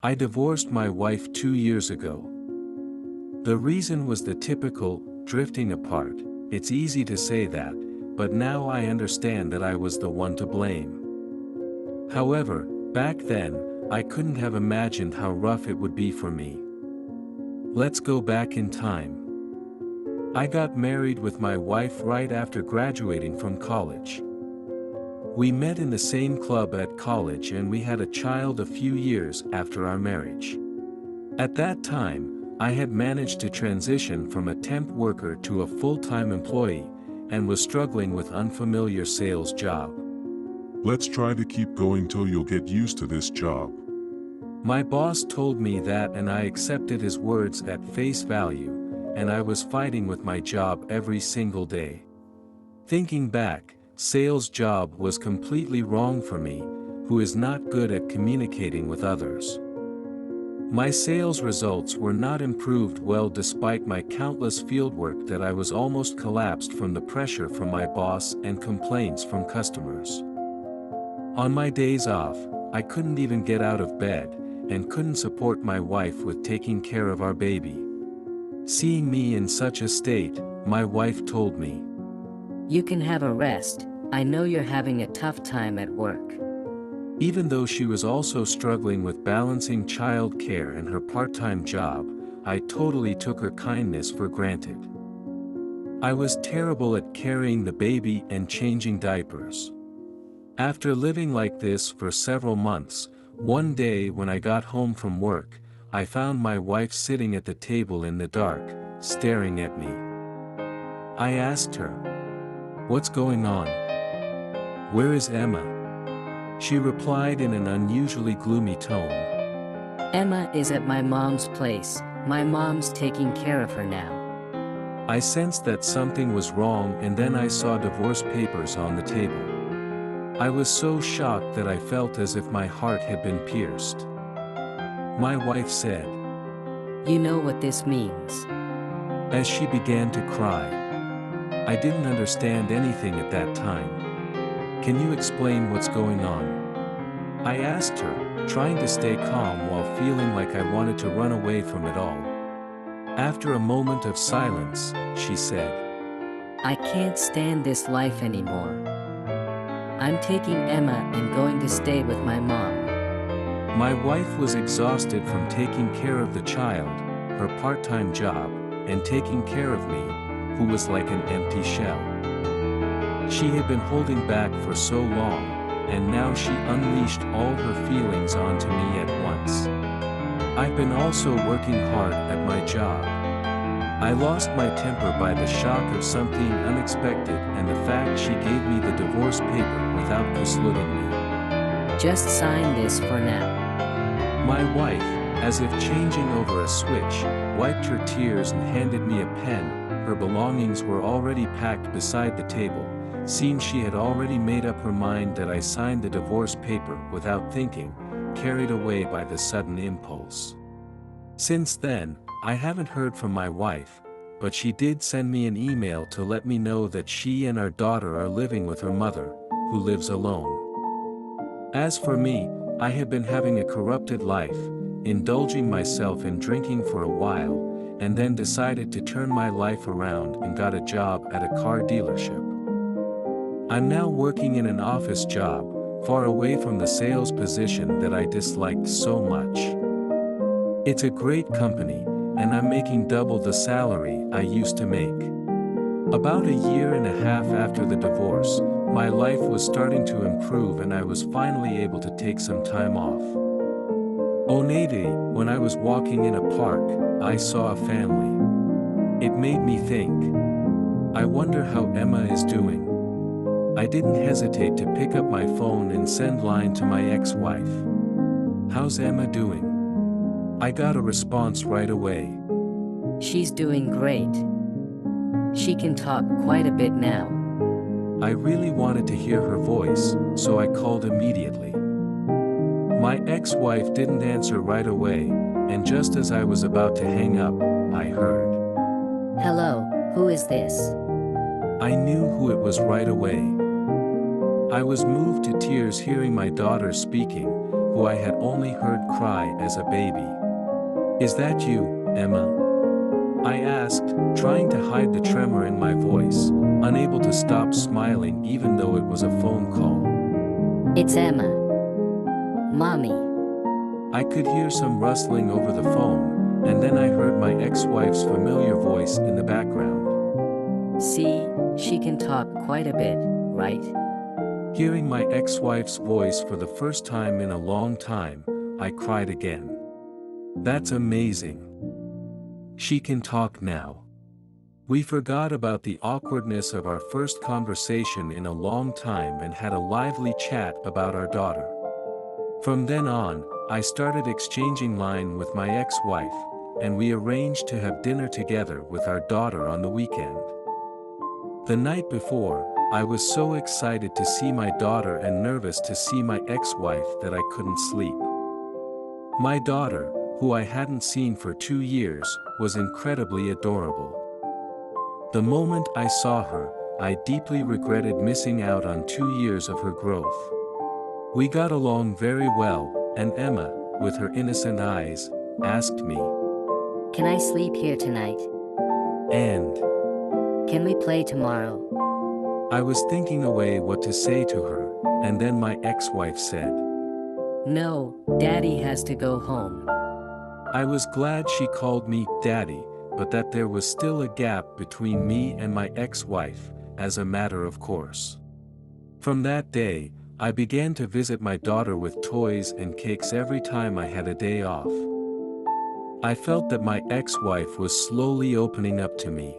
I divorced my wife 2 years ago. The reason was the typical, drifting apart. It's easy to say that, but now I understand that I was the one to blame. However, back then, I couldn't have imagined how rough it would be for me. Let's go back in time. I got married with my wife right after graduating from college. We met in the same club at college and we had a child a few years after our marriage. At that time, I had managed to transition from a temp worker to a full-time employee, and was struggling with unfamiliar sales job. Let's try to keep going till you'll get used to this job. My boss told me that and I accepted his words at face value, and I was fighting with my job every single day. Thinking back, sales job was completely wrong for me, who is not good at communicating with others. My sales results were not improved well despite my countless fieldwork that I was almost collapsed from the pressure from my boss and complaints from customers. On my days off, I couldn't even get out of bed, and couldn't support my wife with taking care of our baby. Seeing me in such a state, my wife told me, "You can have a rest, I know you're having a tough time at work." Even though she was also struggling with balancing child care and her part-time job, I totally took her kindness for granted. I was terrible at carrying the baby and changing diapers. After living like this for several months, one day when I got home from work, I found my wife sitting at the table in the dark, staring at me. I asked her, "What's going on? Where is Emma?" She replied in an unusually gloomy tone, "Emma is at my mom's place, my mom's taking care of her now." I sensed that something was wrong and then I saw divorce papers on the table. I was so shocked that I felt as if my heart had been pierced. My wife said, "You know what this means?" as she began to cry. I didn't understand anything at that time. "Can you explain what's going on?" I asked her, trying to stay calm while feeling like I wanted to run away from it all. After a moment of silence, she said, "I can't stand this life anymore. I'm taking Emma and going to stay with my mom." My wife was exhausted from taking care of the child, her part-time job, and taking care of me, who was like an empty shell. She had been holding back for so long, and now she unleashed all her feelings onto me at once. I've been also working hard at my job. I lost my temper by the shock of something unexpected and the fact she gave me the divorce paper without consulting me. "Just sign this for now." My wife, as if changing over a switch, wiped her tears and handed me a pen. Her belongings were already packed beside the table. Seemed she had already made up her mind that I signed the divorce paper without thinking, carried away by the sudden impulse. Since then, I haven't heard from my wife, but she did send me an email to let me know that she and our daughter are living with her mother, who lives alone. As for me, I have been having a corrupted life, indulging myself in drinking for a while, and then decided to turn my life around and got a job at a car dealership. I'm now working in an office job, far away from the sales position that I disliked so much. It's a great company, and I'm making double the salary I used to make. About a year and a half after the divorce, my life was starting to improve and I was finally able to take some time off. Onady, when I was walking in a park, I saw a family. It made me think. I wonder how Emma is doing. I didn't hesitate to pick up my phone and send line to my ex-wife. "How's Emma doing?" I got a response right away. "She's doing great. She can talk quite a bit now." I really wanted to hear her voice, so I called immediately. My ex-wife didn't answer right away, and just as I was about to hang up, I heard. "Hello, who is this?" I knew who it was right away. I was moved to tears hearing my daughter speaking, who I had only heard cry as a baby. "Is that you, Emma?" I asked, trying to hide the tremor in my voice, unable to stop smiling even though it was a phone call. It's Emma. Mommy. I could hear some rustling over the phone, and then I heard my ex-wife's familiar voice in the background. See, she can talk quite a bit, right? Hearing my ex-wife's voice for the first time in a long time, I cried again. That's amazing. She can talk now. We forgot about the awkwardness of our first conversation in a long time and had a lively chat about our daughter. From then on, I started exchanging line with my ex-wife, and we arranged to have dinner together with our daughter on the weekend. The night before, I was so excited to see my daughter and nervous to see my ex-wife that I couldn't sleep. My daughter, who I hadn't seen for 2 years, was incredibly adorable. The moment I saw her, I deeply regretted missing out on 2 years of her growth. We got along very well, and Emma, with her innocent eyes, asked me, Can I sleep here tonight? "And?" Can we play tomorrow? I was thinking away what to say to her, and then my ex-wife said, No, Daddy has to go home. I was glad she called me Daddy, but that there was still a gap between me and my ex-wife, as a matter of course. From that day, I began to visit my daughter with toys and cakes every time I had a day off. I felt that my ex-wife was slowly opening up to me.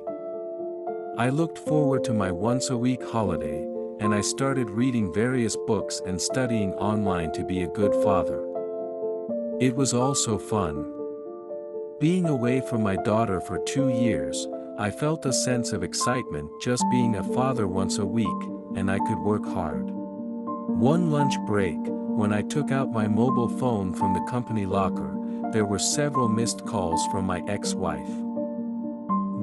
I looked forward to my once-a-week holiday, and I started reading various books and studying online to be a good father. It was all so fun. Being away from my daughter for 2 years, I felt a sense of excitement just being a father once a week, and I could work hard. One lunch break, when I took out my mobile phone from the company locker, there were several missed calls from my ex-wife.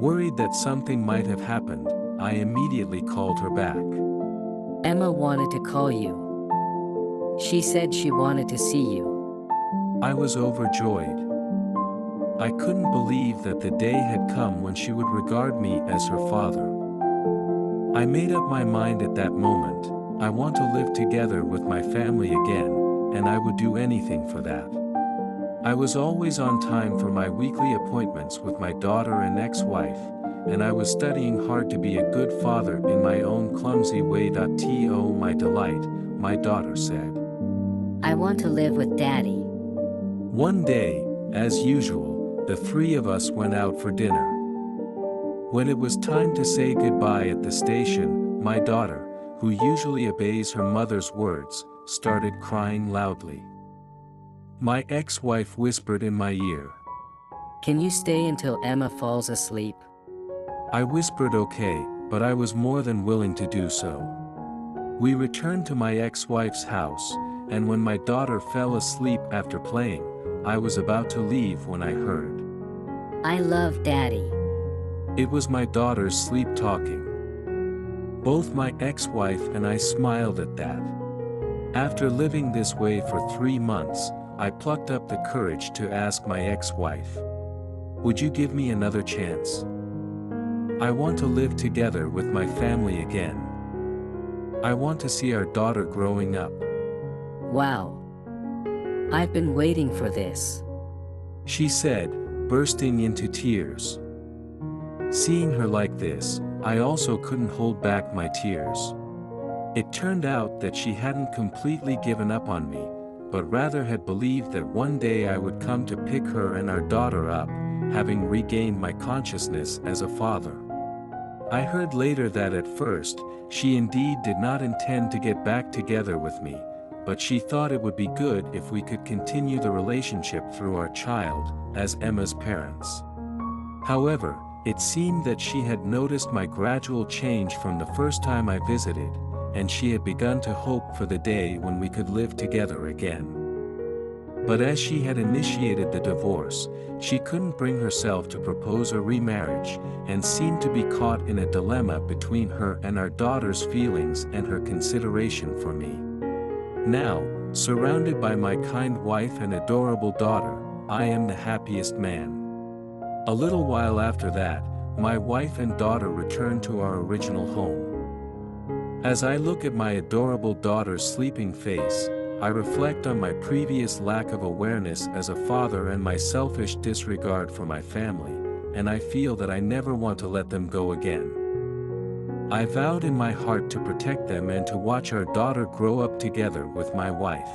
Worried that something might have happened, I immediately called her back. Emma wanted to call you. She said she wanted to see you. I was overjoyed. I couldn't believe that the day had come when she would regard me as her father. I made up my mind at that moment. I want to live together with my family again, and I would do anything for that. I was always on time for my weekly appointments with my daughter and ex-wife, and I was studying hard to be a good father in my own clumsy way. To my delight, my daughter said, I want to live with Daddy. One day, as usual, the 3 of us went out for dinner. When it was time to say goodbye at the station, my daughter, who usually obeys her mother's words, started crying loudly. My ex-wife whispered in my ear. Can you stay until Emma falls asleep? I whispered okay, but I was more than willing to do so. We returned to my ex-wife's house, and when my daughter fell asleep after playing, I was about to leave when I heard. I love Daddy. It was my daughter's sleep talking. Both my ex-wife and I smiled at that. After living this way for 3 months, I plucked up the courage to ask my ex-wife, would you give me another chance? I want to live together with my family again. I want to see our daughter growing up. Wow. I've been waiting for this. She said, bursting into tears. Seeing her like this, I also couldn't hold back my tears. It turned out that she hadn't completely given up on me, but rather had believed that one day I would come to pick her and our daughter up, having regained my consciousness as a father. I heard later that at first, she indeed did not intend to get back together with me, but she thought it would be good if we could continue the relationship through our child, as Emma's parents. However, it seemed that she had noticed my gradual change from the first time I visited, and she had begun to hope for the day when we could live together again. But as she had initiated the divorce, she couldn't bring herself to propose a remarriage, and seemed to be caught in a dilemma between her and our daughter's feelings and her consideration for me. Now, Surrounded by my kind wife and adorable daughter, I am the happiest man. A little while after that, my wife and daughter returned to our original home. As I look at my adorable daughter's sleeping face, I reflect on my previous lack of awareness as a father and my selfish disregard for my family, and I feel that I never want to let them go again. I vowed in my heart to protect them and to watch our daughter grow up together with my wife.